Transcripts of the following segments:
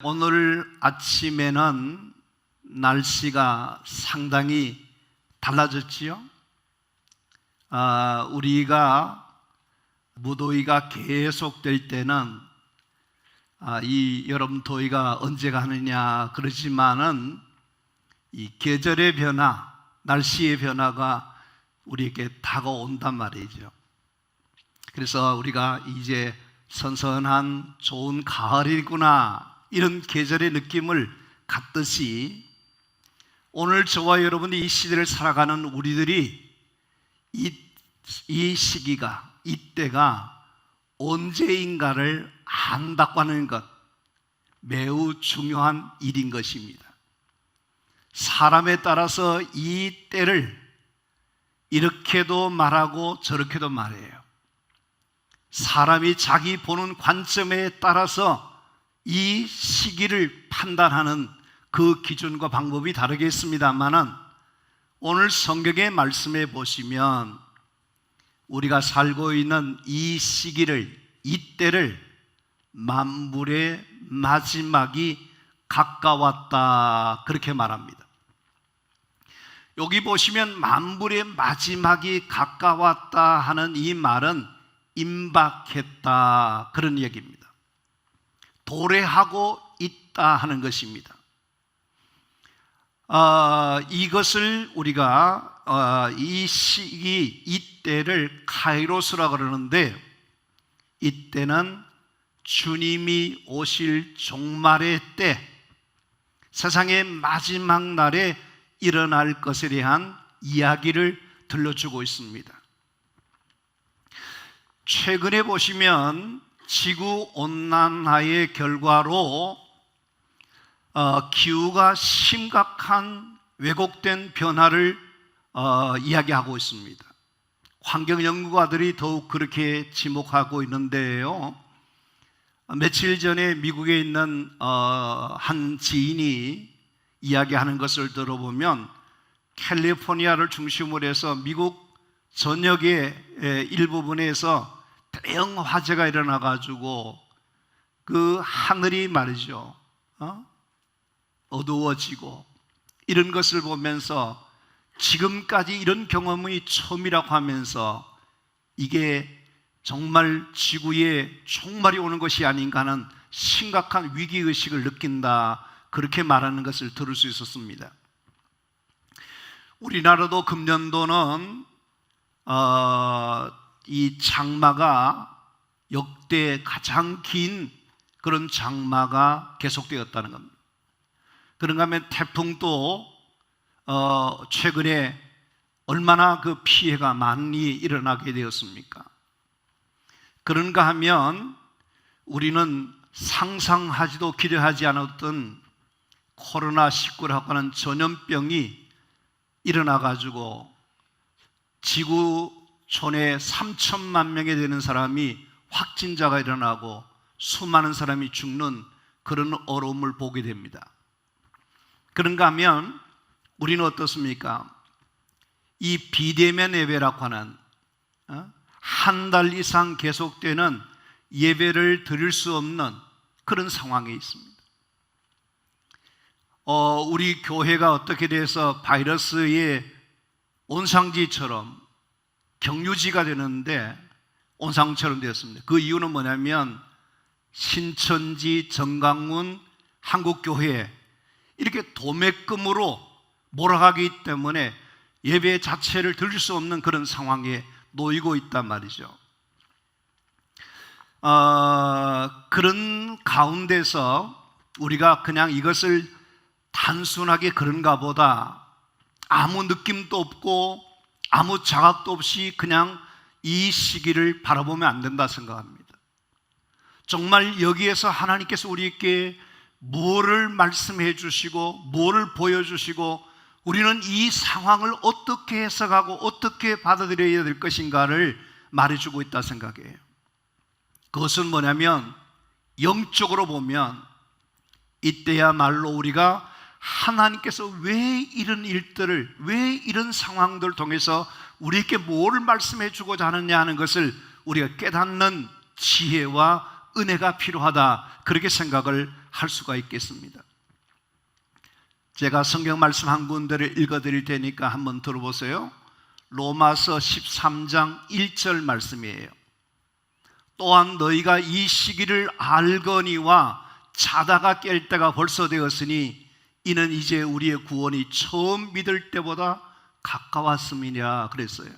오늘 아침에는 날씨가 상당히 달라졌지요. 우리가 무더위가 계속될 때는 이 여름 더위가 언제 가느냐 그러지만은 이 계절의 변화, 날씨의 변화가 우리에게 다가온단 말이죠. 그래서 우리가 이제 선선한 좋은 가을이구나 이런 계절의 느낌을 갖듯이 오늘 저와 여러분이 이 시대를 살아가는 우리들이 이 시기가, 이때가 언제인가를 안다고 하는 것, 매우 중요한 일인 것입니다. 사람에 따라서 이 때를 이렇게도 말하고 저렇게도 말해요. 사람이 자기 보는 관점에 따라서 이 시기를 판단하는 그 기준과 방법이 다르겠습니다만은 오늘 성경의 말씀에 보시면 우리가 살고 있는 이 시기를, 이 때를 만물의 마지막이 가까웠다 그렇게 말합니다. 여기 보시면 만물의 마지막이 가까웠다 하는 이 말은 임박했다 그런 얘기입니다. 도래하고 있다 하는 것입니다. 이것을 우리가 이 시기, 이 때를 카이로스라 그러는데 이때는 주님이 오실 종말의 때, 세상의 마지막 날에 일어날 것에 대한 이야기를 들려주고 있습니다. 최근에 보시면 지구온난화의 결과로 기후가 심각한 왜곡된 변화를 이야기하고 있습니다. 환경연구가들이 더욱 그렇게 지목하고 있는데요. 며칠 전에 미국에 있는 한 지인이 이야기하는 것을 들어보면 캘리포니아를 중심으로 해서 미국 전역의 일부분에서 대형 화재가 일어나가지고 그 하늘이 말이죠 어두워지고 이런 것을 보면서 지금까지 이런 경험이 처음이라고 하면서 이게 정말 지구에 종말이 오는 것이 아닌가 하는 심각한 위기의식을 느낀다 그렇게 말하는 것을 들을 수 있었습니다. 우리나라도 금년도는 이 장마가 역대 가장 긴 그런 장마가 계속되었다는 겁니다. 그런가 하면 태풍도 최근에 얼마나 그 피해가 많이 일어나게 되었습니까? 그런가 하면 우리는 상상하지도 기대하지 않았던 코로나19라고 하는 전염병이 일어나가지고 지구촌에 3천만 명이 되는 사람이 확진자가 일어나고 수많은 사람이 죽는 그런 어려움을 보게 됩니다. 그런가 하면 우리는 어떻습니까? 이 비대면 예배라고 하는 한 달 이상 계속되는 예배를 드릴 수 없는 그런 상황에 있습니다. 우리 교회가 어떻게 돼서 바이러스의 온상지처럼 경유지가 되는데 온상처럼 되었습니다. 그 이유는 뭐냐면 신천지, 정강훈, 한국교회 이렇게 도매금으로 몰아가기 때문에 예배 자체를 드릴 수 없는 그런 상황에 놓이고 있단 말이죠. 그런 가운데서 우리가 그냥 이것을 단순하게 그런가 보다 아무 느낌도 없고 아무 자각도 없이 그냥 이 시기를 바라보면 안 된다 생각합니다. 정말 여기에서 하나님께서 우리에게 무엇을 말씀해 주시고 무엇을 보여주시고 우리는 이 상황을 어떻게 해석하고 어떻게 받아들여야 될 것인가를 말해주고 있다 생각해요. 그것은 뭐냐면 영적으로 보면 이때야말로 우리가 하나님께서 왜 이런 일들을, 왜 이런 상황들을 통해서 우리에게 뭐를 말씀해 주고자 하느냐 하는 것을 우리가 깨닫는 지혜와 은혜가 필요하다 그렇게 생각을 할 수가 있겠습니다. 제가 성경 말씀 한 군데를 읽어드릴 테니까 한번 들어보세요. 로마서 13장 1절 말씀이에요. 또한 너희가 이 시기를 알거니와 자다가 깰 때가 벌써 되었으니 이는 이제 우리의 구원이 처음 믿을 때보다 가까웠음이냐 그랬어요.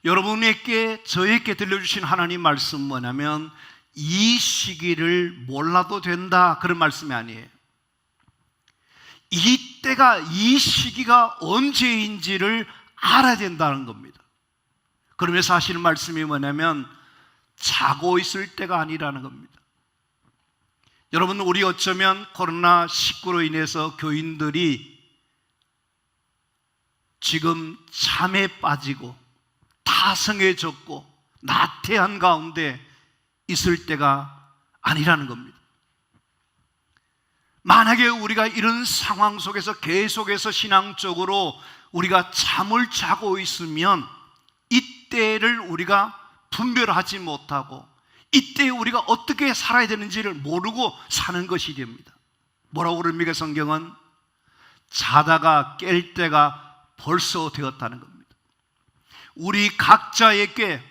여러분에게 저에게 들려주신 하나님 말씀 뭐냐면 이 시기를 몰라도 된다 그런 말씀이 아니에요. 이때가 이 시기가 언제인지를 알아야 된다는 겁니다. 그러면서 하시는 말씀이 뭐냐면 자고 있을 때가 아니라는 겁니다. 여러분, 우리 어쩌면 코로나19로 인해서 교인들이 지금 잠에 빠지고 타성해졌고 나태한 가운데 있을 때가 아니라는 겁니다. 만약에 우리가 이런 상황 속에서 계속해서 신앙적으로 우리가 잠을 자고 있으면 이때를 우리가 분별하지 못하고 이때 우리가 어떻게 살아야 되는지를 모르고 사는 것이 됩니다. 뭐라고 그럽니까? 성경은 자다가 깰 때가 벌써 되었다는 겁니다. 우리 각자에게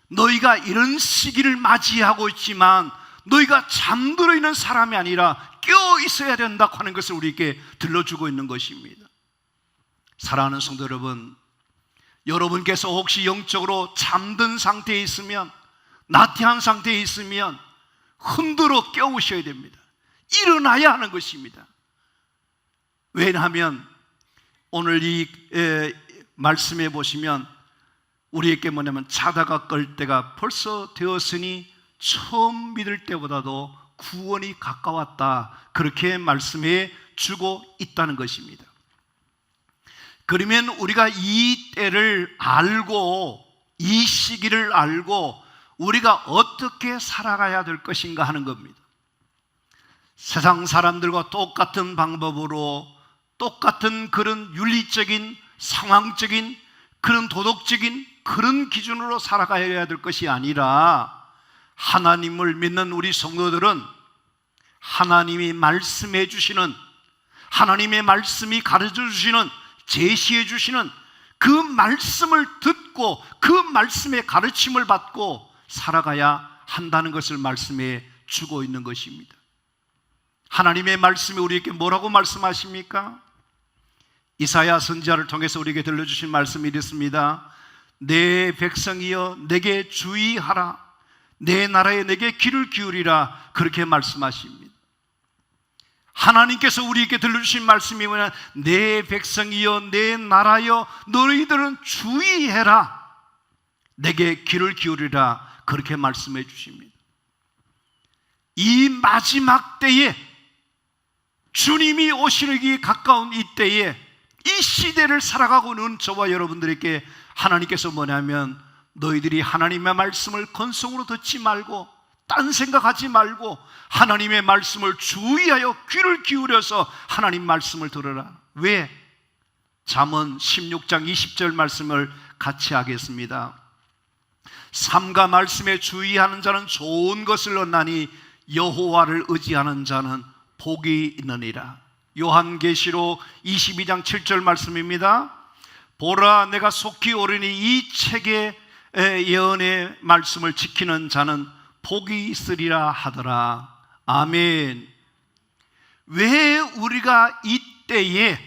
너희가 이런 시기를 맞이하고 있지만 너희가 잠들어 있는 사람이 아니라 깨어 있어야 된다고 하는 것을 우리에게 들려주고 있는 것입니다. 사랑하는 성도 여러분, 여러분께서 혹시 영적으로 잠든 상태에 있으면, 나태한 상태에 있으면 흔들어 깨우셔야 됩니다. 일어나야 하는 것입니다. 왜냐하면 오늘 이 말씀에 보시면 우리에게 뭐냐면 자다가 깰 때가 벌써 되었으니 처음 믿을 때보다도 구원이 가까웠다, 그렇게 말씀해 주고 있다는 것입니다. 그러면 우리가 이 때를 알고 이 시기를 알고 우리가 어떻게 살아가야 될 것인가 하는 겁니다. 세상 사람들과 똑같은 방법으로 똑같은 그런 윤리적인 상황적인 그런 도덕적인 그런 기준으로 살아가야 될 것이 아니라 하나님을 믿는 우리 성도들은 하나님이 말씀해 주시는, 하나님의 말씀이 가르쳐 주시는, 제시해 주시는 그 말씀을 듣고 그 말씀의 가르침을 받고 살아가야 한다는 것을 말씀해 주고 있는 것입니다. 하나님의 말씀이 우리에게 뭐라고 말씀하십니까? 이사야 선지자를 통해서 우리에게 들려주신 말씀이 이렇습니다. 내 백성이여 내게 주의하라, 내 나라에 내게 귀를 기울이라, 그렇게 말씀하십니다. 하나님께서 우리에게 들려주신 말씀이 뭐냐? 내 백성이여 내 나라여 너희들은 주의해라, 내게 귀를 기울이라, 그렇게 말씀해 주십니다. 이 마지막 때에 주님이 오시기 가까운 이 때에 이 시대를 살아가고 있는 저와 여러분들에게 하나님께서 뭐냐면 너희들이 하나님의 말씀을 건성으로 듣지 말고 딴 생각하지 말고 하나님의 말씀을 주의하여 귀를 기울여서 하나님 말씀을 들으라. 왜? 잠언 16장 20절 말씀을 같이 하겠습니다. 삼가 말씀에 주의하는 자는 좋은 것을 얻나니 여호와를 의지하는 자는 복이 있느니라. 요한계시록 22장 7절 말씀입니다. 보라 내가 속히 오르니 이 책의 예언의 말씀을 지키는 자는 복이 있으리라 하더라. 아멘. 왜 우리가 이때에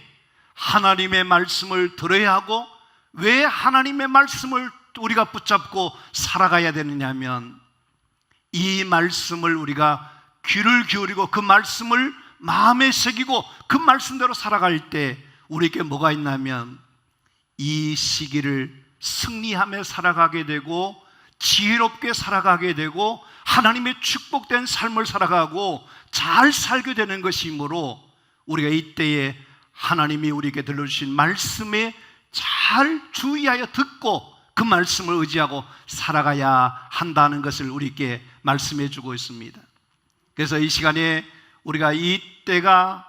하나님의 말씀을 들어야 하고 왜 하나님의 말씀을 우리가 붙잡고 살아가야 되느냐 하면 이 말씀을 우리가 귀를 기울이고 그 말씀을 마음에 새기고 그 말씀대로 살아갈 때 우리에게 뭐가 있냐면 이 시기를 승리하며 살아가게 되고 지혜롭게 살아가게 되고 하나님의 축복된 삶을 살아가고 잘 살게 되는 것이므로 우리가 이때에 하나님이 우리에게 들려주신 말씀에 잘 주의하여 듣고 그 말씀을 의지하고 살아가야 한다는 것을 우리에게 말씀해 주고 있습니다. 그래서 이 시간에 우리가 이때가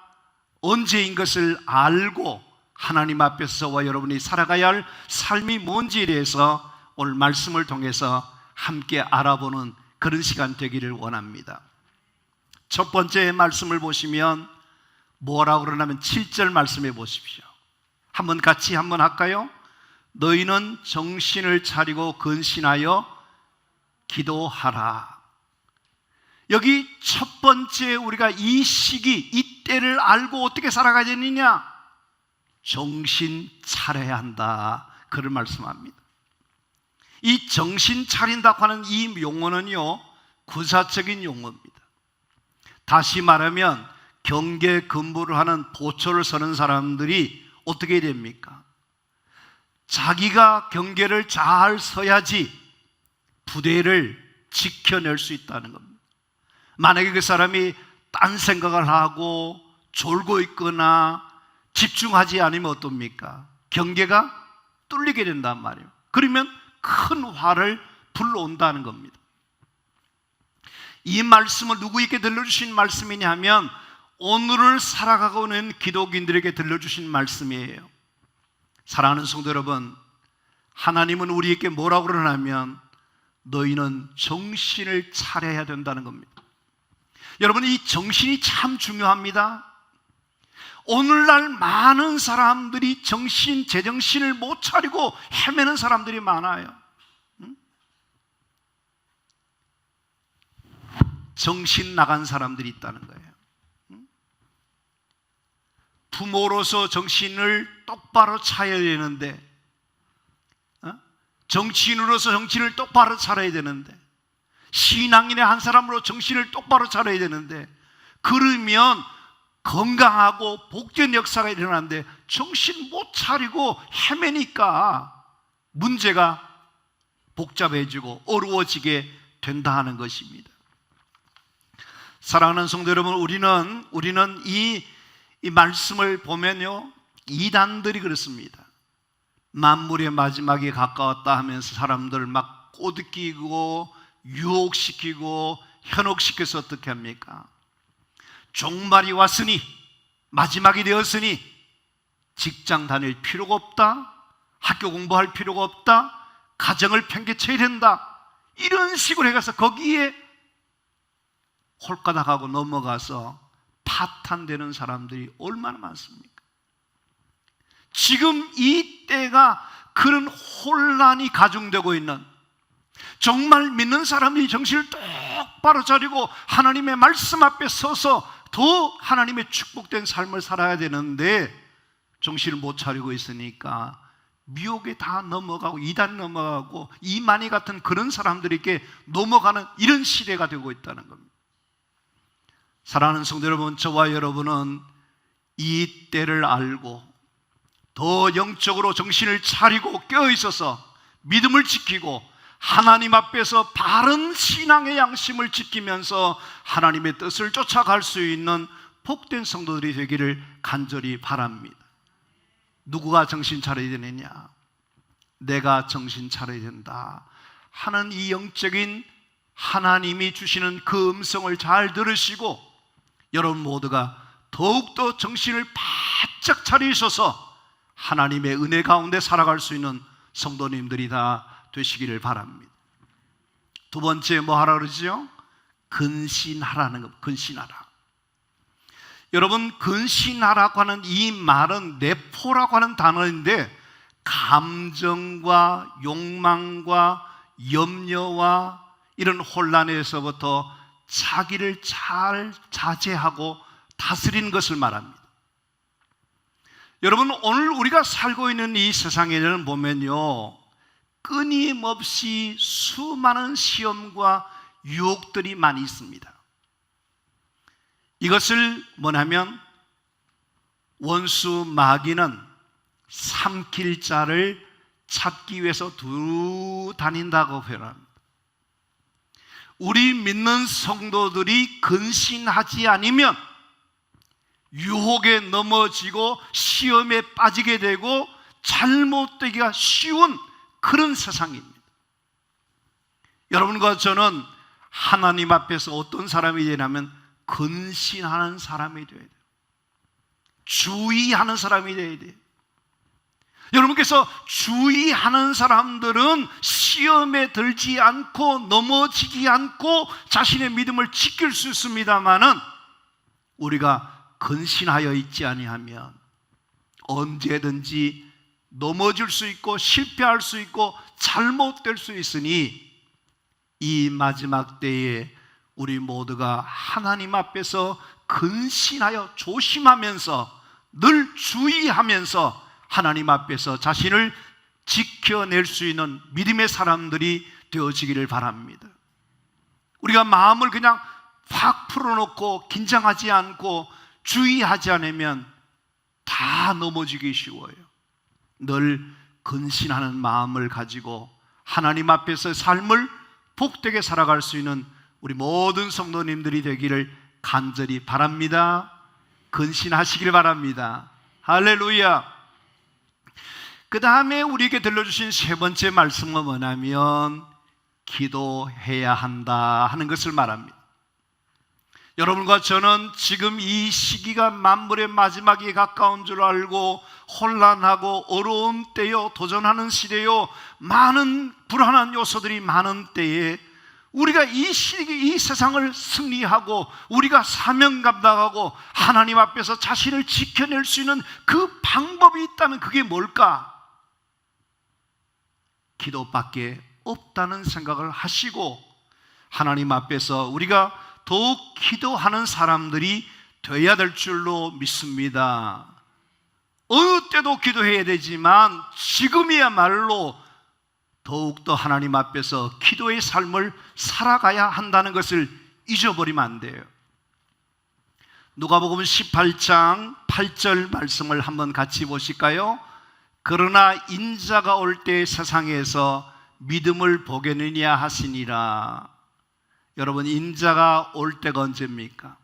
언제인 것을 알고 하나님 앞에서 저와 여러분이 살아가야 할 삶이 뭔지에 대해서 오늘 말씀을 통해서 함께 알아보는 그런 시간 되기를 원합니다. 첫 번째 말씀을 보시면 뭐라고 그러냐면 7절 말씀해 보십시오. 한번 같이 한번 할까요? 너희는 정신을 차리고 근신하여 기도하라. 여기 첫 번째 우리가 이 시기, 이 때를 알고 어떻게 살아가야 되느냐? 정신 차려야 한다. 그를 말씀합니다. 이 정신 차린다고 하는 이 용어는요, 구사적인 용어입니다. 다시 말하면 경계 근무를 하는 보초를 서는 사람들이 어떻게 됩니까? 자기가 경계를 잘 서야지 부대를 지켜낼 수 있다는 겁니다. 만약에 그 사람이 딴 생각을 하고 졸고 있거나 집중하지 않으면 어떻습니까? 경계가 뚫리게 된단 말이에요. 그러면 큰 화를 불러온다는 겁니다. 이 말씀을 누구에게 들려주신 말씀이냐 하면 오늘을 살아가고 있는 기독인들에게 들려주신 말씀이에요. 사랑하는 성도 여러분, 하나님은 우리에게 뭐라고 그러냐면 너희는 정신을 차려야 된다는 겁니다. 여러분, 이 정신이 참 중요합니다. 오늘날 많은 사람들이 제정신을 못 차리고 헤매는 사람들이 많아요. 정신 나간 사람들이 있다는 거예요. 부모로서 정신을 똑바로 차려야 되는데, 정치인으로서 정신을 똑바로 차려야 되는데, 신앙인의 한 사람으로 정신을 똑바로 차려야 되는데, 그러면 건강하고 복된 역사가 일어나는데 정신 못 차리고 헤매니까 문제가 복잡해지고 어려워지게 된다 하는 것입니다. 사랑하는 성도 여러분, 우리는 이 말씀을 보면요, 이단들이 그렇습니다. 만물의 마지막이 가까웠다 하면서 사람들 막 꼬드기고 유혹시키고 현혹시켜서 어떻게 합니까? 종말이 왔으니, 마지막이 되었으니 직장 다닐 필요가 없다, 학교 공부할 필요가 없다, 가정을 편개쳐야 된다, 이런 식으로 해가서 거기에 홀가닥하고 넘어가서 파탄되는 사람들이 얼마나 많습니까? 지금 이 때가 그런 혼란이 가중되고 있는, 정말 믿는 사람들이 정신을 똑바로 차리고 하나님의 말씀 앞에 서서 더 하나님의 축복된 삶을 살아야 되는데 정신을 못 차리고 있으니까 미혹에 다 넘어가고 이단 넘어가고 이만희 같은 그런 사람들에게 넘어가는 이런 시대가 되고 있다는 겁니다. 사랑하는 성도 여러분, 저와 여러분은 이 때를 알고 더 영적으로 정신을 차리고 깨어있어서 믿음을 지키고 하나님 앞에서 바른 신앙의 양심을 지키면서 하나님의 뜻을 쫓아갈 수 있는 복된 성도들이 되기를 간절히 바랍니다. 누구가 정신 차려야 되느냐? 내가 정신 차려야 된다 하는 이 영적인 하나님이 주시는 그 음성을 잘 들으시고 여러분 모두가 더욱더 정신을 바짝 차리셔서 하나님의 은혜 가운데 살아갈 수 있는 성도님들이 다 되시기를 바랍니다. 두 번째 뭐 하라 그러죠? 근신하라는 것. 근신하라. 여러분, 근신하라고 하는 이 말은 내포라고 하는 단어인데 감정과 욕망과 염려와 이런 혼란에서부터 자기를 잘 자제하고 다스리는 것을 말합니다. 여러분, 오늘 우리가 살고 있는 이 세상에는 보면요, 끊임없이 수많은 시험과 유혹들이 많이 있습니다. 이것을 뭐냐면 원수 마귀는 삼킬 자를 찾기 위해서 두루 다닌다고 표현합니다. 우리 믿는 성도들이 근신하지 않으면 유혹에 넘어지고 시험에 빠지게 되고 잘못되기가 쉬운 그런 세상입니다. 여러분과 저는 하나님 앞에서 어떤 사람이 되냐면 근신하는 사람이 되어야 돼요. 주의하는 사람이 되어야 돼요. 여러분께서 주의하는 사람들은 시험에 들지 않고 넘어지지 않고 자신의 믿음을 지킬 수 있습니다마는 우리가 근신하여 있지 아니하면 언제든지 넘어질 수 있고 실패할 수 있고 잘못될 수 있으니 이 마지막 때에 우리 모두가 하나님 앞에서 근신하여 조심하면서 늘 주의하면서 하나님 앞에서 자신을 지켜낼 수 있는 믿음의 사람들이 되어지기를 바랍니다. 우리가 마음을 그냥 확 풀어놓고 긴장하지 않고 주의하지 않으면 다 넘어지기 쉬워요. 늘 근신하는 마음을 가지고 하나님 앞에서 삶을 복되게 살아갈 수 있는 우리 모든 성도님들이 되기를 간절히 바랍니다. 근신하시길 바랍니다. 할렐루야. 그 다음에 우리에게 들려주신 세 번째 말씀은 뭐냐면 기도해야 한다 하는 것을 말합니다. 여러분과 저는 지금 이 시기가 만물의 마지막이 가까운 줄 알고 혼란하고 어려운 때요, 도전하는 시대요, 많은 불안한 요소들이 많은 때에 우리가 이 시기, 이 세상을 승리하고 우리가 사명 감당하고 하나님 앞에서 자신을 지켜낼 수 있는 그 방법이 있다면 그게 뭘까? 기도밖에 없다는 생각을 하시고 하나님 앞에서 우리가 더욱 기도하는 사람들이 되어야 될 줄로 믿습니다. 어느 때도 기도해야 되지만 지금이야말로 더욱더 하나님 앞에서 기도의 삶을 살아가야 한다는 것을 잊어버리면 안 돼요. 누가복음 18장 8절 말씀을 한번 같이 보실까요? 그러나 인자가 올 때 세상에서 믿음을 보겠느냐 하시니라. 여러분, 인자가 올 때가 언제입니까?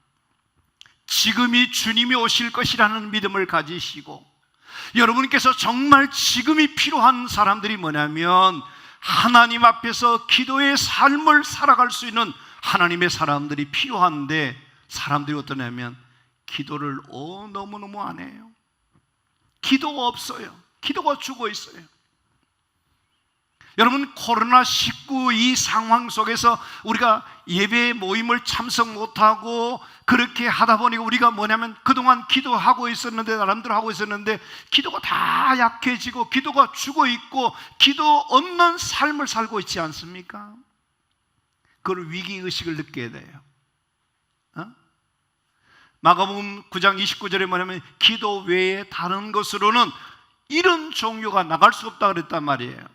지금이 주님이 오실 것이라는 믿음을 가지시고 여러분께서 정말 지금이 필요한 사람들이 뭐냐면 하나님 앞에서 기도의 삶을 살아갈 수 있는 하나님의 사람들이 필요한데 사람들이 어떠냐면 기도를 너무너무 안 해요. 기도가 없어요. 기도가 죽어 있어요. 여러분, 코로나19 이 상황 속에서 우리가 예배 모임을 참석 못하고 그렇게 하다 보니까 우리가 뭐냐면 그동안 기도하고 있었는데 나름대로 하고 있었는데 기도가 다 약해지고 기도가 죽어 있고 기도 없는 삶을 살고 있지 않습니까? 그걸 위기의식을 느껴야 돼요. 마가복음 9장 29절에 뭐냐면 기도 외에 다른 것으로는 이런 종교가 나갈 수 없다 그랬단 말이에요.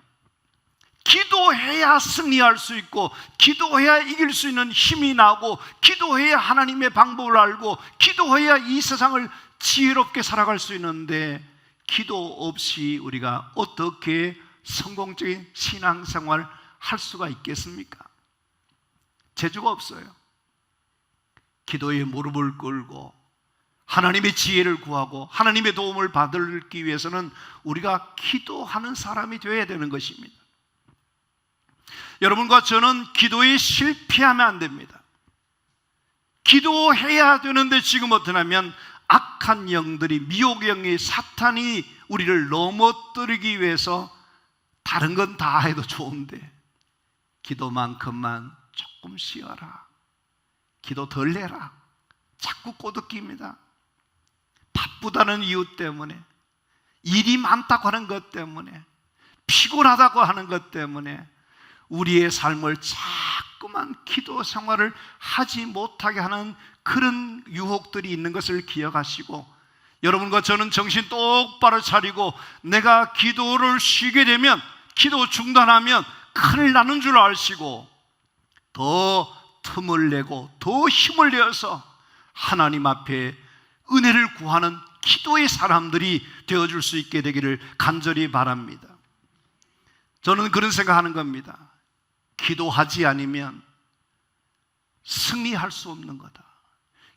기도해야 승리할 수 있고 기도해야 이길 수 있는 힘이 나고 기도해야 하나님의 방법을 알고 기도해야 이 세상을 지혜롭게 살아갈 수 있는데 기도 없이 우리가 어떻게 성공적인 신앙생활을 할 수가 있겠습니까? 재주가 없어요. 기도에 무릎을 꿇고 하나님의 지혜를 구하고 하나님의 도움을 받기 위해서는 우리가 기도하는 사람이 되어야 되는 것입니다. 여러분과 저는 기도에 실패하면 안 됩니다. 기도해야 되는데 지금 어떠냐면 악한 영들이 미혹의 영이 사탄이 우리를 넘어뜨리기 위해서 다른 건 다 해도 좋은데 기도만큼만 조금 쉬어라, 기도 덜 해라, 자꾸 꼬드깁니다. 바쁘다는 이유 때문에, 일이 많다고 하는 것 때문에, 피곤하다고 하는 것 때문에 우리의 삶을 자꾸만 기도 생활을 하지 못하게 하는 그런 유혹들이 있는 것을 기억하시고 여러분과 저는 정신 똑바로 차리고 내가 기도를 쉬게 되면 기도 중단하면 큰일 나는 줄 아시고 더 틈을 내고 더 힘을 내어서 하나님 앞에 은혜를 구하는 기도의 사람들이 되어줄 수 있게 되기를 간절히 바랍니다. 저는 그런 생각하는 겁니다. 기도하지 않으면 승리할 수 없는 거다.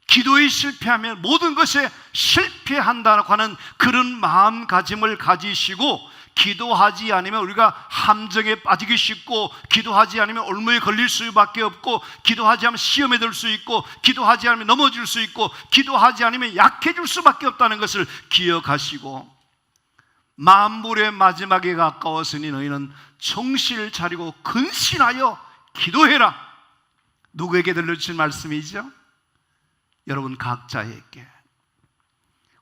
기도에 실패하면 모든 것에 실패한다고 하는 그런 마음가짐을 가지시고 기도하지 않으면 우리가 함정에 빠지기 쉽고 기도하지 않으면 올무에 걸릴 수밖에 없고 기도하지 않으면 시험에 들 수 있고 기도하지 않으면 넘어질 수 있고 기도하지 않으면 약해질 수밖에 없다는 것을 기억하시고 만물의 마지막에 가까웠으니 너희는 정신을 차리고 근신하여 기도해라. 누구에게 들려주신 말씀이죠? 여러분 각자에게.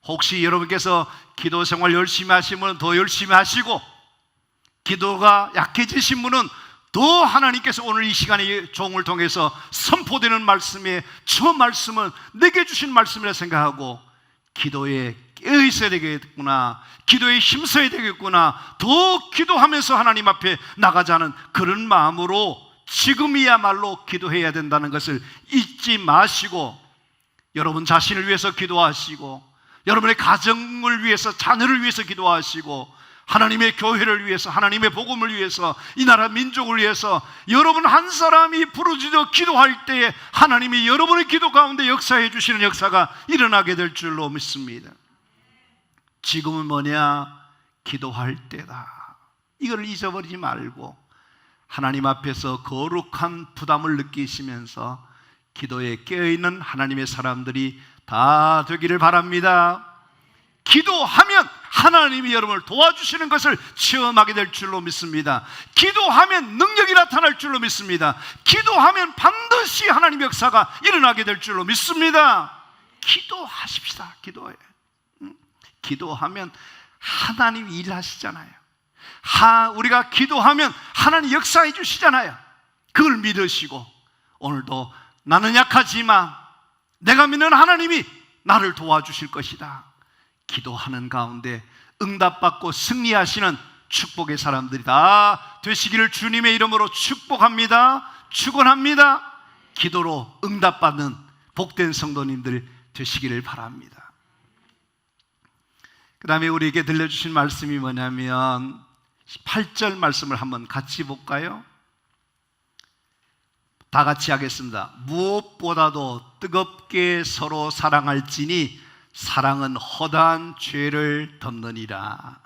혹시 여러분께서 기도 생활 열심히 하신 분은 더 열심히 하시고, 기도가 약해지신 분은 더 하나님께서 오늘 이 시간에 종을 통해서 선포되는 말씀에 저 말씀은 내게 주신 말씀이라 생각하고 기도에 깨어 있어야 되겠구나, 기도에 힘써야 되겠구나, 더 기도하면서 하나님 앞에 나가자는 그런 마음으로 지금이야말로 기도해야 된다는 것을 잊지 마시고, 여러분 자신을 위해서 기도하시고, 여러분의 가정을 위해서, 자녀를 위해서 기도하시고, 하나님의 교회를 위해서, 하나님의 복음을 위해서, 이 나라 민족을 위해서 여러분 한 사람이 부르짖어 기도할 때에 하나님이 여러분의 기도 가운데 역사해 주시는 역사가 일어나게 될 줄로 믿습니다. 지금은 뭐냐? 기도할 때다. 이걸 잊어버리지 말고 하나님 앞에서 거룩한 부담을 느끼시면서 기도에 깨어있는 하나님의 사람들이 다 되기를 바랍니다. 기도하면 하나님이 여러분을 도와주시는 것을 체험하게 될 줄로 믿습니다. 기도하면 능력이 나타날 줄로 믿습니다. 기도하면 반드시 하나님의 역사가 일어나게 될 줄로 믿습니다. 기도하십시다. 기도해. 기도하면 하나님이 일하시잖아요. 우리가 기도하면 하나님 역사해 주시잖아요. 그걸 믿으시고 오늘도 나는 약하지만 내가 믿는 하나님이 나를 도와주실 것이다. 기도하는 가운데 응답받고 승리하시는 축복의 사람들이 다 되시기를 주님의 이름으로 축복합니다. 축원합니다. 기도로 응답받는 복된 성도님들 되시기를 바랍니다. 그 다음에 우리에게 들려주신 말씀이 뭐냐면 8절 말씀을 한번 같이 볼까요? 다 같이 하겠습니다. 무엇보다도 뜨겁게 서로 사랑할지니 사랑은 허다한 죄를 덮느니라.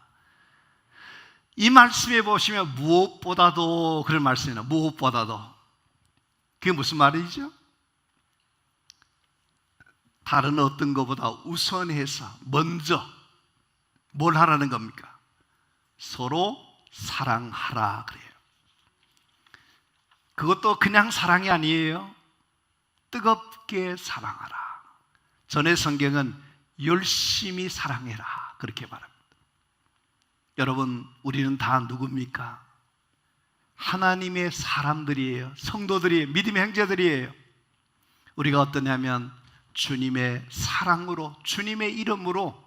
이 말씀에 보시면 무엇보다도 그런 말씀이에요. 무엇보다도. 그게 무슨 말이죠? 다른 어떤 것보다 우선해서 먼저 뭘 하라는 겁니까? 서로 사랑하라 그래요. 그것도 그냥 사랑이 아니에요. 뜨겁게 사랑하라. 전의 성경은 열심히 사랑해라 그렇게 말합니다. 여러분, 우리는 다 누굽니까? 하나님의 사람들이에요. 성도들이에요. 믿음의 형제들이에요. 우리가 어떠냐면 주님의 사랑으로, 주님의 이름으로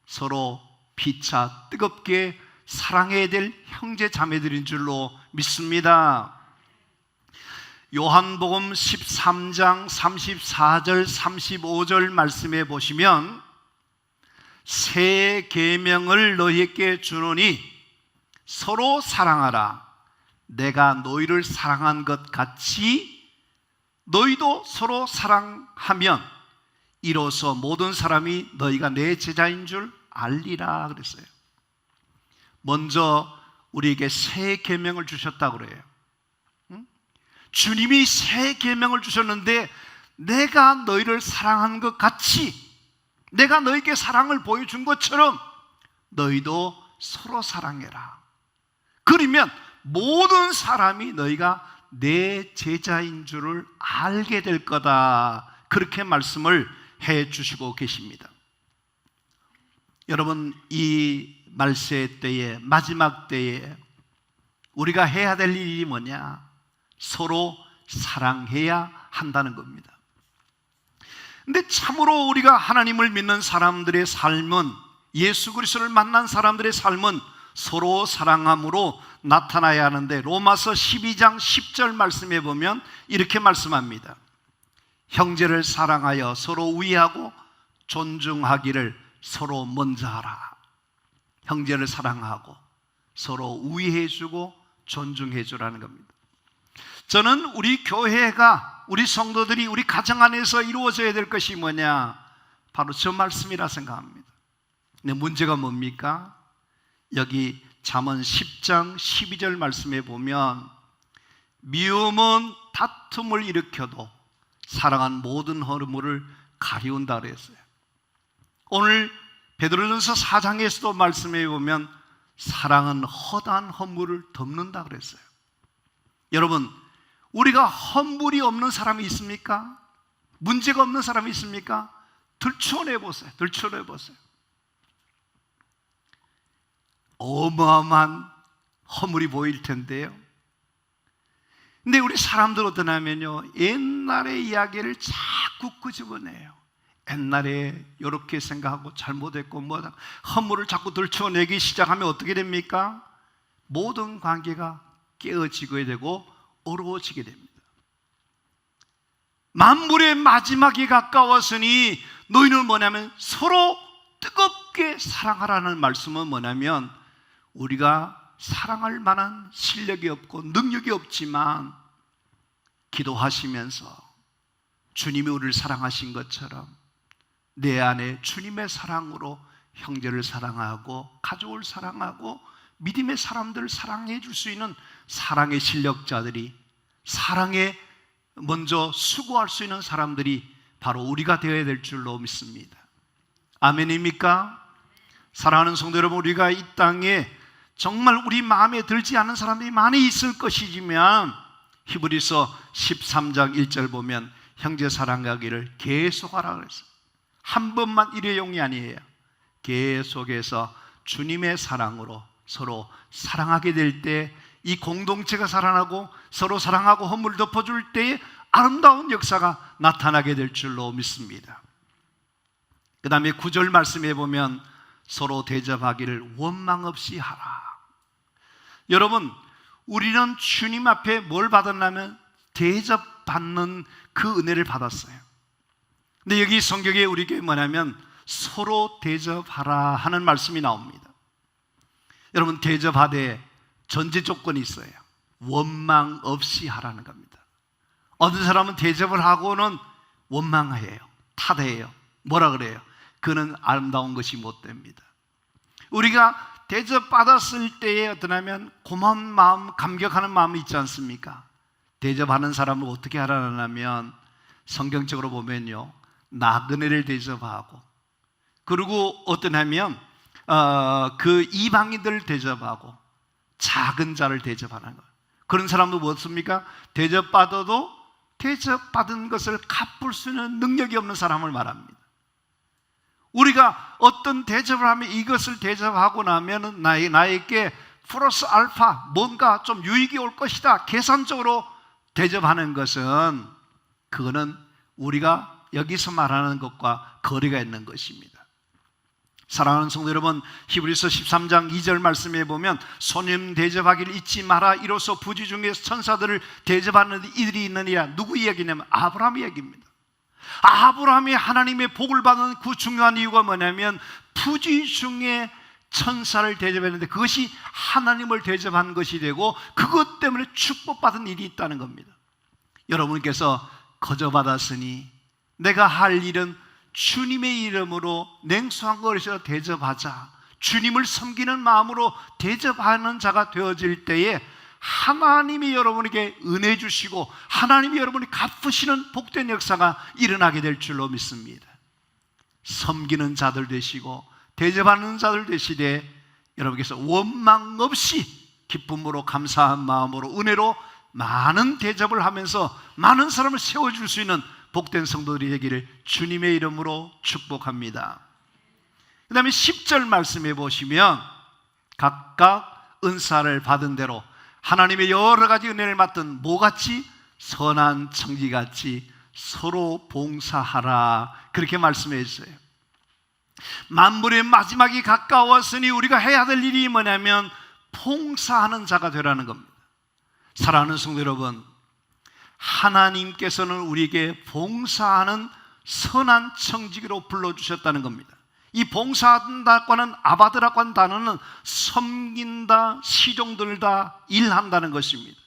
서로 피차 뜨겁게 사랑해야 될 형제 자매들인 줄로 믿습니다. 요한복음 13장 34절 35절 말씀에 보시면 새 계명을 너희에게 주노니 서로 사랑하라. 내가 너희를 사랑한 것 같이 너희도 서로 사랑하면 이로써 모든 사람이 너희가 내 제자인 줄 알리라 그랬어요. 먼저 우리에게 새 계명을 주셨다고 그래요. 주님이 새 계명을 주셨는데 내가 너희를 사랑한 것 같이, 내가 너희에게 사랑을 보여준 것처럼 너희도 서로 사랑해라. 그러면 모든 사람이 너희가 내 제자인 줄을 알게 될 거다. 그렇게 말씀을 해 주시고 계십니다. 여러분, 이 말세 때에, 마지막 때에 우리가 해야 될 일이 뭐냐? 서로 사랑해야 한다는 겁니다. 근데 참으로 우리가 하나님을 믿는 사람들의 삶은, 예수 그리스도를 만난 사람들의 삶은 서로 사랑함으로 나타나야 하는데, 로마서 12장 10절 말씀에 보면 이렇게 말씀합니다. 형제를 사랑하여 서로 우애하고 존중하기를 서로 먼저 하라. 형제를 사랑하고 서로 우애해주고 존중해주라는 겁니다. 저는 우리 교회가, 우리 성도들이 우리 가정 안에서 이루어져야 될 것이 뭐냐? 바로 저 말씀이라 생각합니다. 근데 문제가 뭡니까? 여기 잠언 10장 12절 말씀에 보면 미움은 다툼을 일으켜도 사랑한 모든 허물을 가리운다 그랬어요. 오늘 베드로전서 4장에서도 말씀해 보면 사랑은 허다한 허물을 덮는다 그랬어요. 여러분, 우리가 허물이 없는 사람이 있습니까? 문제가 없는 사람이 있습니까? 들춰내 보세요. 들춰내 보세요. 어마어마한 허물이 보일 텐데요. 근데 우리 사람들 어떠냐면요, 옛날의 이야기를 자꾸 끄집어내요. 옛날에 이렇게 생각하고 잘못했고 뭐다, 허물을 자꾸 들춰내기 시작하면 어떻게 됩니까? 모든 관계가 깨어지게 되고 어려워지게 됩니다. 만물의 마지막이 가까웠으니 너희는 뭐냐면 서로 뜨겁게 사랑하라는 말씀은 뭐냐면, 우리가 사랑할 만한 실력이 없고 능력이 없지만 기도하시면서 주님이 우리를 사랑하신 것처럼 내 안에 주님의 사랑으로 형제를 사랑하고 가족을 사랑하고 믿음의 사람들을 사랑해 줄 수 있는 사랑의 실력자들이, 사랑에 먼저 수고할 수 있는 사람들이 바로 우리가 되어야 될 줄로 믿습니다. 아멘입니까? 사랑하는 성도 여러분, 우리가 이 땅에 정말 우리 마음에 들지 않는 사람들이 많이 있을 것이지만, 히브리서 13장 1절 보면 형제 사랑하기를 계속하라 그랬어요. 한 번만 일회용이 아니에요. 계속해서 주님의 사랑으로 서로 사랑하게 될 때 이 공동체가 살아나고 서로 사랑하고 허물을 덮어줄 때에 아름다운 역사가 나타나게 될 줄로 믿습니다. 그 다음에 9절 말씀에 보면 서로 대접하기를 원망 없이 하라. 여러분, 우리는 주님 앞에 뭘 받았냐면 대접받는 그 은혜를 받았어요. 근데 여기 성경에 우리에게 뭐냐면 서로 대접하라 하는 말씀이 나옵니다. 여러분, 대접하되 전제 조건이 있어요. 원망 없이 하라는 겁니다. 어떤 사람은 대접을 하고는 원망해요, 탓해요. 뭐라 그래요? 그는 아름다운 것이 못 됩니다. 우리가 대접받았을 때에 어떠냐면 고마운 마음, 감격하는 마음이 있지 않습니까? 대접하는 사람을 어떻게 하라냐면 성경적으로 보면요, 나그네를 대접하고, 그리고 어떠냐면 그 이방인들을 대접하고 작은 자를 대접하는 거예요. 그런 사람도 무엇입니까? 대접받아도 대접받은 것을 갚을 수 있는 능력이 없는 사람을 말합니다. 우리가 어떤 대접을 하면 이것을 대접하고 나면 나에게 플러스 알파 뭔가 좀 유익이 올 것이다, 계산적으로 대접하는 것은, 그거는 우리가 여기서 말하는 것과 거리가 있는 것입니다. 사랑하는 성도 여러분, 히브리서 13장 2절 말씀에 보면 손님 대접하기를 잊지 마라. 이로써 부지 중에 천사들을 대접하는 이들이 있느니라. 누구 이야기냐면 아브라함 이야기입니다. 아브라함이 하나님의 복을 받는 그 중요한 이유가 뭐냐면 부지 중에 천사를 대접했는데 그것이 하나님을 대접한 것이 되고 그것 때문에 축복받은 일이 있다는 겁니다. 여러분께서 거저 받았으니 내가 할 일은 주님의 이름으로 냉수한 것에서 대접하자, 주님을 섬기는 마음으로 대접하는 자가 되어질 때에 하나님이 여러분에게 은혜 주시고 하나님이 여러분이 갚으시는 복된 역사가 일어나게 될 줄로 믿습니다. 섬기는 자들 되시고 대접하는 자들 되시되 여러분께서 원망 없이 기쁨으로 감사한 마음으로 은혜로 많은 대접을 하면서 많은 사람을 세워줄 수 있는 복된 성도들이 되기를 주님의 이름으로 축복합니다. 그 다음에 10절 말씀해 보시면 각각 은사를 받은 대로 하나님의 여러 가지 은혜를 맡은 뭐같이? 선한 청지같이 서로 봉사하라, 그렇게 말씀해 주세요. 만물의 마지막이 가까웠으니 우리가 해야 될 일이 뭐냐면 봉사하는 자가 되라는 겁니다. 사랑하는 성도 여러분, 하나님께서는 우리에게 봉사하는 선한 청지기로 불러주셨다는 겁니다. 이 봉사한다고는 아바드라고 하는 단어는 섬긴다, 시종들다, 일한다는 것입니다.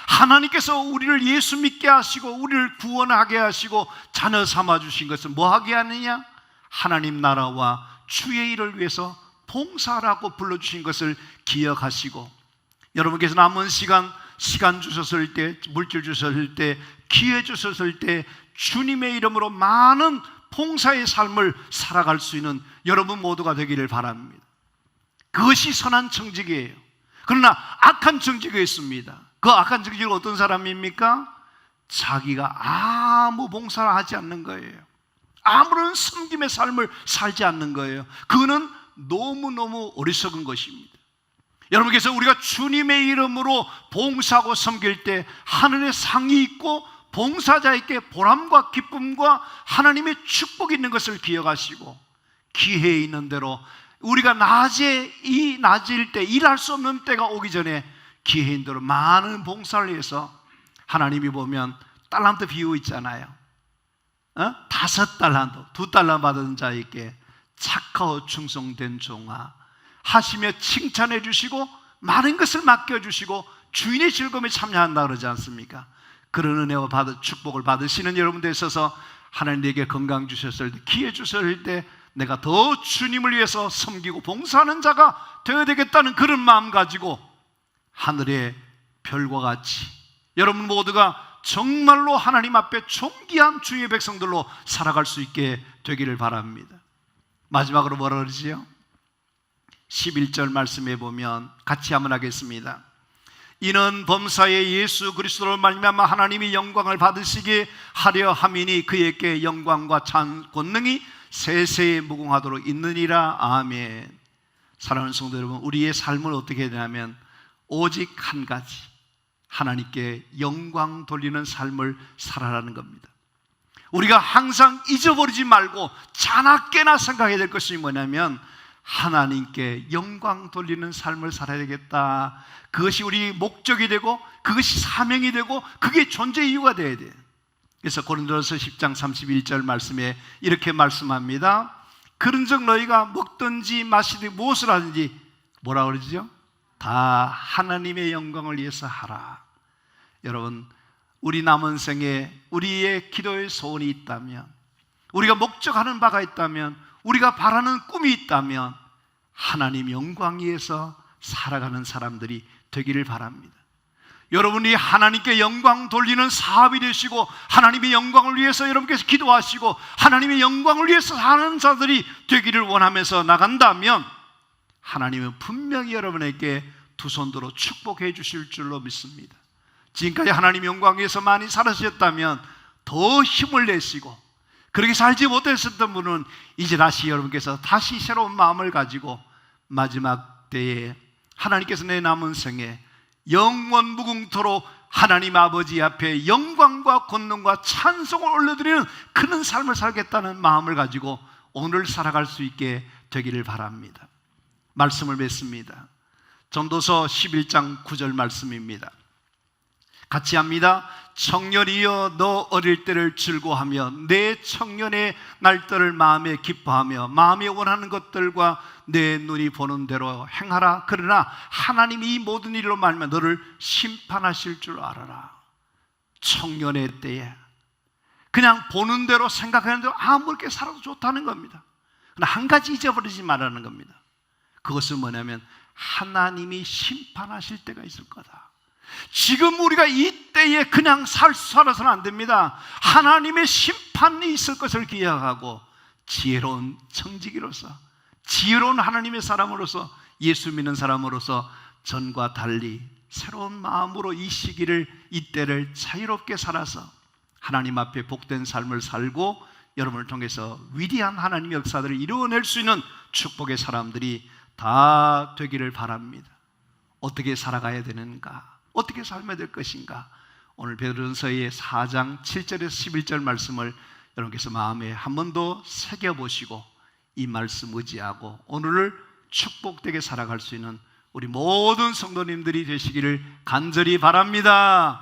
하나님께서 우리를 예수 믿게 하시고 우리를 구원하게 하시고 자녀 삼아주신 것은 뭐하게 하느냐? 하나님 나라와 주의 일을 위해서 봉사라고 불러주신 것을 기억하시고, 여러분께서 남은 시간 주셨을 때, 물질 주셨을 때, 기회 주셨을 때 주님의 이름으로 많은 봉사의 삶을 살아갈 수 있는 여러분 모두가 되기를 바랍니다. 그것이 선한 청지기예요. 그러나 악한 청지기가 있습니다. 그 악한 청지기가 어떤 사람입니까? 자기가 아무 봉사를 하지 않는 거예요. 아무런 섬김의 삶을 살지 않는 거예요. 그거는 너무너무 어리석은 것입니다. 여러분께서 우리가 주님의 이름으로 봉사하고 섬길 때 하늘의 상이 있고 봉사자에게 보람과 기쁨과 하나님의 축복이 있는 것을 기억하시고, 기회에 있는 대로 우리가 낮일 때, 일할 수 없는 때가 오기 전에 기회인 대로 많은 봉사를 위해서, 하나님이 보면 달란트 비유 있잖아요. 5달란트, 2달란트 받은 자에게 착하고 충성된 종아 하시며 칭찬해 주시고 많은 것을 맡겨주시고 주인의 즐거움에 참여한다 그러지 않습니까? 그런 은혜와 축복을 받으시는 여러분들 있어서 하나님에게 건강 주셨을 때, 기회 주셨을 때 내가 더 주님을 위해서 섬기고 봉사하는 자가 되어야 되겠다는 그런 마음 가지고 하늘의 별과 같이 여러분 모두가 정말로 하나님 앞에 존귀한 주의 백성들로 살아갈 수 있게 되기를 바랍니다. 마지막으로 뭐라 그러지요? 11절 말씀에 보면 같이 한번 하겠습니다. 이는 범사에 예수 그리스도로 말미암아 하나님이 영광을 받으시게 하려 함이니 그에게 영광과 권능이 세세에 무궁하도록 있느니라. 아멘. 사랑하는 성도 여러분, 우리의 삶을 어떻게 해야 되냐면 오직 한 가지, 하나님께 영광 돌리는 삶을 살아라는 겁니다. 우리가 항상 잊어버리지 말고 자나깨나 생각해야 될 것이 뭐냐면 하나님께 영광 돌리는 삶을 살아야 되겠다. 그것이 우리 목적이 되고 그것이 사명이 되고 그게 존재 이유가 되어야 돼요. 그래서 고린도서 10장 31절 말씀에 이렇게 말씀합니다. 그런즉 너희가 먹든지 마시든지 무엇을 하든지 뭐라 그러죠? 다 하나님의 영광을 위해서 하라. 여러분, 우리 남은 생에 우리의 기도의 소원이 있다면, 우리가 목적하는 바가 있다면, 우리가 바라는 꿈이 있다면 하나님 영광 위해서 살아가는 사람들이 되기를 바랍니다. 여러분이 하나님께 영광 돌리는 사업이 되시고 하나님의 영광을 위해서 여러분께서 기도하시고 하나님의 영광을 위해서 사는 자들이 되기를 원하면서 나간다면 하나님은 분명히 여러분에게 두 손들어 축복해 주실 줄로 믿습니다. 지금까지 하나님 영광 위해서 많이 살으셨다면 더 힘을 내시고, 그렇게 살지 못했었던 분은 이제 다시 여러분께서 다시 새로운 마음을 가지고 마지막 때에 하나님께서 내 남은 생에 영원 무궁토록 하나님 아버지 앞에 영광과 권능과 찬송을 올려드리는 그런 삶을 살겠다는 마음을 가지고 오늘 살아갈 수 있게 되기를 바랍니다. 말씀을 맺습니다. 전도서 11장 9절 말씀입니다. 같이 합니다. 청년이여 너 어릴 때를 즐거워하며 내 청년의 날들을 마음에 기뻐하며 마음에 원하는 것들과 내 눈이 보는 대로 행하라. 그러나 하나님이 이 모든 일로 말미암아 너를 심판하실 줄 알아라. 청년의 때에 그냥 보는 대로 생각하는 대로 아무렇게 살아도 좋다는 겁니다. 그러나 한 가지 잊어버리지 말라는 겁니다. 그것은 뭐냐면 하나님이 심판하실 때가 있을 거다. 지금 우리가 이때에 그냥 살아서는 안 됩니다. 하나님의 심판이 있을 것을 기억하고 지혜로운 청지기로서, 지혜로운 하나님의 사람으로서, 예수 믿는 사람으로서 전과 달리 새로운 마음으로 이 시기를, 이때를 자유롭게 살아서 하나님 앞에 복된 삶을 살고 여러분을 통해서 위대한 하나님의 역사들을 이루어낼 수 있는 축복의 사람들이 다 되기를 바랍니다. 어떻게 살아가야 되는가? 어떻게 살면 될 것인가? 오늘 베드로전서의 4장 7절에서 11절 말씀을 여러분께서 마음에 한 번 더 새겨보시고 이 말씀 의지하고 오늘을 축복되게 살아갈 수 있는 우리 모든 성도님들이 되시기를 간절히 바랍니다.